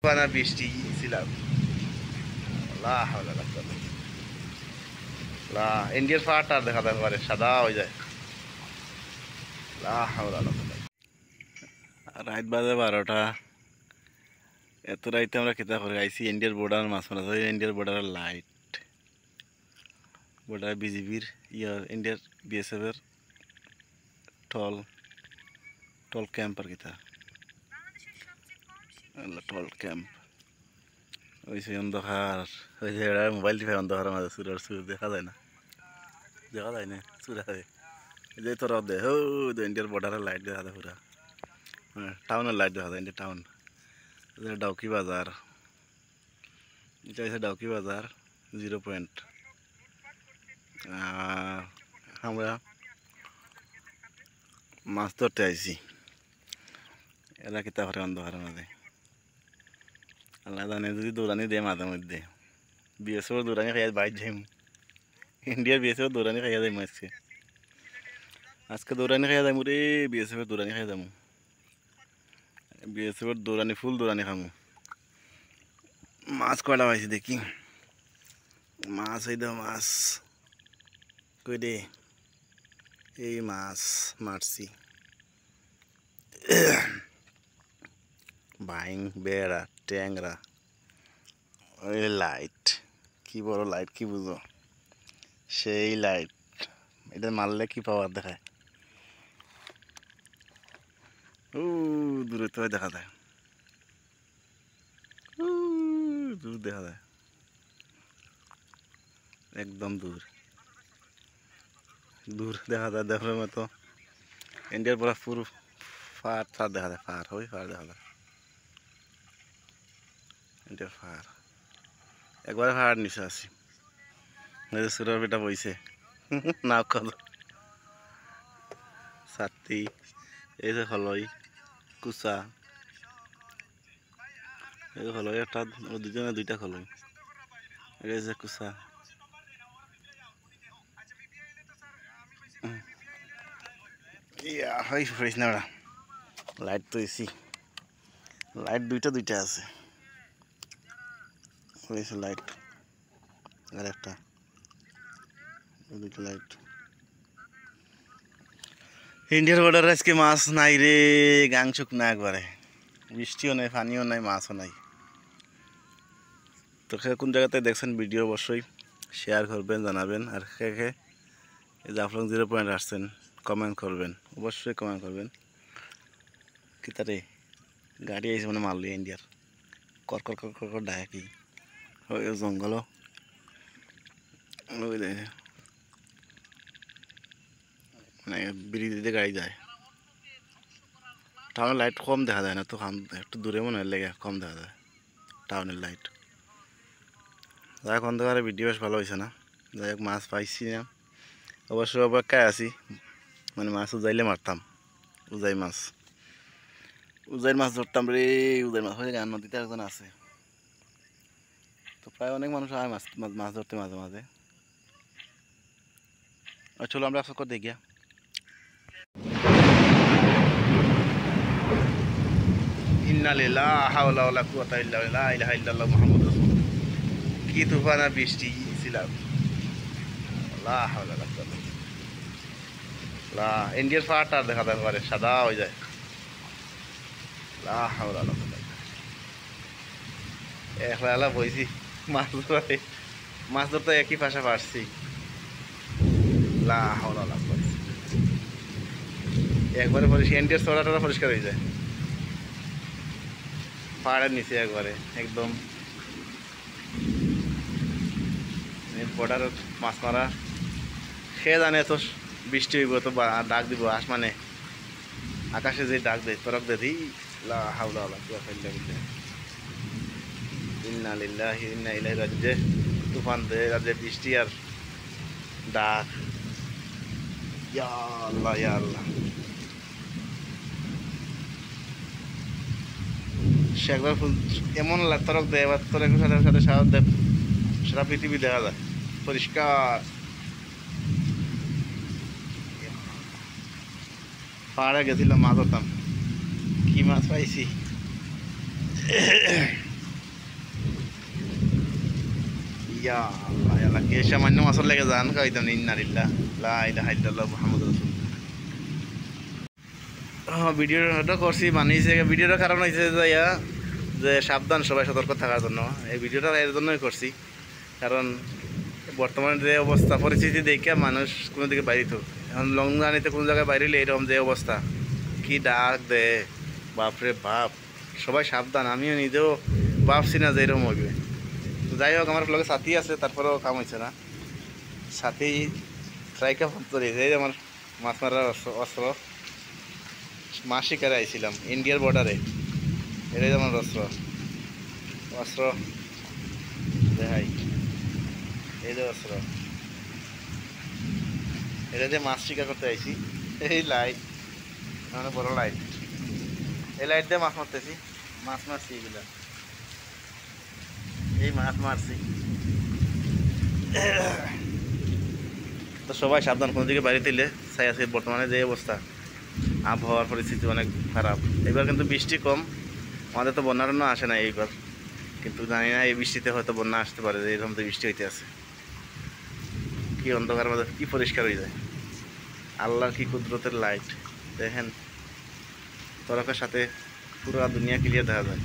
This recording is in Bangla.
বানা বৃষ্টি ছিলাম ইন্ডিয়ার পাহাড়টা দেখা যায় পারে সাদা হয়ে যায়। রাত বাজে 12টা। এত রাইতে আমরা খেতে করে আইসি ইন্ডিয়ার বর্ডার মাছ মারা ইন্ডিয়ার বর্ডারের লাইট বর্ডার বিজিবির ইন্ডিয়ার বিএসএফ এর টল টল ক্যাম্প আর কিতা টল ক্যাম্প ওই সে অন্ধকার ওই যে মোবাইল টিপে অন্ধকারের মাঝে সুর দেখা যায় না চুরা যে তোরা দেখ ইন্ডিয়ার বর্ডারের লাইট দেখা যায় পুরা টাউনের লাইট দেখা যায় ইন্ডিয়া টাউন। ডাউকি বাজার, এটা হচ্ছে ডাউকি বাজার 0 পয়েন্ট। আমরা মাছ ধরতে আইছি এরা কিতা করে অন্ধকারের মাঝে আল্লাহ জানে যদি দৌড়ানি দেয় মাঝে মধ্যে বিএসএফ দৌড়ানি খাইয়া বাইর যাইম ইন্ডিয়ার বিএসএফ দৌড়ানি খাইয়া যাইম আজকে দৌড়ানি খাইয়া যাইম রে বিএসএফ দৌড়ানি খাইয়া যাবো বিএসএফ দৌড়ানি ফুল দৌড়ানি খামু। মাছ কয়টা পাইছি দেখি মাছ এই দাও মাছ কই দে এই মাছ মারছি বাইং বেড়া ট্যাংরা ওই লাইট কি বড় লাইট কি বুঝো সেই লাইট এটা মারলে কি পাওয়ার দেখায় দূরে তো দেখা যায় দূর দেখা যায় একদম দূর দেখা যায় দেখার মতো ইন্ডিয়ার পুরো পুরো ফার দেখা যায় ফার দেখা যায় ইন্ডিয়ার ফার একবার ফার নিচে আসি সুরের বেটা বইছে না কল ছাত্রী এই যে হলই কুচা এই হলই একটা দুজনে দুইটা হলই এই যে কুচা হয় ফুরিস না ওরা লাইট তো এসি লাইট দুইটা আছে হয়েছে লাইট আর একটা দুইটা লাইট ইন্ডিয়ার বর্ডারে আজকে মাছ নাই রে গাংশুক না একবারে বৃষ্টিও নাই পানিও নাই মাছও নাই। তো কোন জায়গাতে দেখছেন ভিডিও অবশ্যই শেয়ার করবেন জানাবেন আর কে এই যে আপনার 0 পয়েন্ট আসছেন কমেন্ট করবেন অবশ্যই কমেন্ট করবেন। কি তারে গাড়ি আইসে মানে মারলি ইন্ডিয়ার কর কর কর কর ডাকে কি ওই জঙ্গল ওই মানে ব্রিজে গাড়ি যায় টাউনের লাইট কম দেখা যায় না তো একটু দূরে মনে হয় লেগে কম দেখা যায় টাউনের লাইট। যাই হোক অন্ধকারে ভিডিও বেশ ভালো হয়েছে না যাই হোক মাছ পাইছি না অবশ্যই অপেক্ষায় আছি মানে মাছ উজাইলে মারতাম উজাই মাছ ধরতাম রে উজাই মাছ হয়ে গান নদীতে একজন আছে তো প্রায় অনেক মানুষ হয় মাছ ধরতে মাঝে মাঝে চলো আমরা একসাথে করে দেখি। ইন্না লিল্লাহি ওয়া হাওলা ওয়ালা কুওয়াতা ইল্লা বিল্লাহ লা ইলাহা ইল্লাল্লাহ মুহাম্মাদুর রাসূলুল্লাহ। কি তুফানা বৃষ্টি ছিলাম লা হাওলা ওয়ালা কুওয়াতা লা ইন্ডিয়ার পাহাড়টা দেখা যায় পারে সাদা হয়ে যায় লা হাওলা ওয়ালা কুওয়াতা একলা বইছি মাছ ধরতে একই ভাষা পারছি লা হাওলা ওয়ালা কুওয়াতা একবারে পরিষ্কার ইন্ডিয়ার চড়াটা পরিষ্কার হয়ে যায় পাহাড়ের নিচে একবারে একদম বর্ডার মাছ মারা সে জানে তো বৃষ্টি হইব তো ডাক দিব আসমানে আকাশে যে ডাক দেয় তরক দে লা হাওলা ওয়ালা কুওয়াতা ইল্লা বিল্লাহ ইন্না লিল্লাহি ওয়া ইন্না ইলাইহি রাজিউন। তুফান দে রাজে বৃষ্টি আর ডাক ইয়া আল্লাহ ইয়া আল্লাহ সে একবার এমন তরক দেয় এবার তরকের সাথে সাথে সারা পৃথিবী দেখা যায় পরিষ্কার পাহাড়ে গেছিলাম মাছ ধরতাম কি মাছ পাইছি ইয়া আল্লাহ আল্লাহ কে সামান্য মাছের লেগে যান কইতাম ইন্না লিল্লাহ লা ইলাহা ইল্লাল্লাহ মুহাম্মাদুর রাসূলুল্লাহ। ভিডিওটা করছি বানিয়েছে, ভিডিওটার কারণ হয়েছে যে সাবধান, সবাই সতর্ক থাকার জন্য এই ভিডিওটা এর জন্যই করছি। কারণ বর্তমানে যে অবস্থা পরিস্থিতি দেখে মানুষ কোনো দিকে বাইরিত, এখন লং জার্নিতে কোনো জায়গায় বাইরে এরকম যে অবস্থা, কি ডাক দে, বাপরে বাপ, সবাই সাবধান। আমিও নিজেও ভাবছি না যে এরকম হইবে। তো যাই হোক, আমার লগে সাথী আছে, তারপরেও কাম হয়েছে না। সাথী ট্রাইকা ধরে এই আমার মাছ মারার অস্ত্র, মাছ শিকারে আইছিলাম ইন্ডিয়ার বর্ডারে, এটাই আমার অস্ত্র অস্ত্র দেখাই, এই যে অস্ত্র, এটা যে মাছ শিকার করতে আইছি। এই লাইট মানে বড় লাইট, এই লাইট দিয়ে মাছ মারতেছি, মাছ মারছি এগুলা, এই মাছ মারছি। তো সবাই সাবধান, কোনো দিকে বাইরে দিলে চাই আছে। বর্তমানে যে অবস্থা, আবহাওয়ার পরিস্থিতি অনেক খারাপ। এবার কিন্তু বৃষ্টি কম, আমাদের তো বন্যার জন্য আসে না এইবার, কিন্তু জানি না এই বৃষ্টিতে হয়তো বন্যা আসতে পারে, যে এরকম তো বৃষ্টি হইতে আছে। কি অন্ধকার মধ্যে কি পরিষ্কার হয়ে যায়, আল্লাহর কি কুদরতের লাইট দেখেন, তরকের সাথে পুরো দুনিয়া ক্লিয়ার দেখা যায়।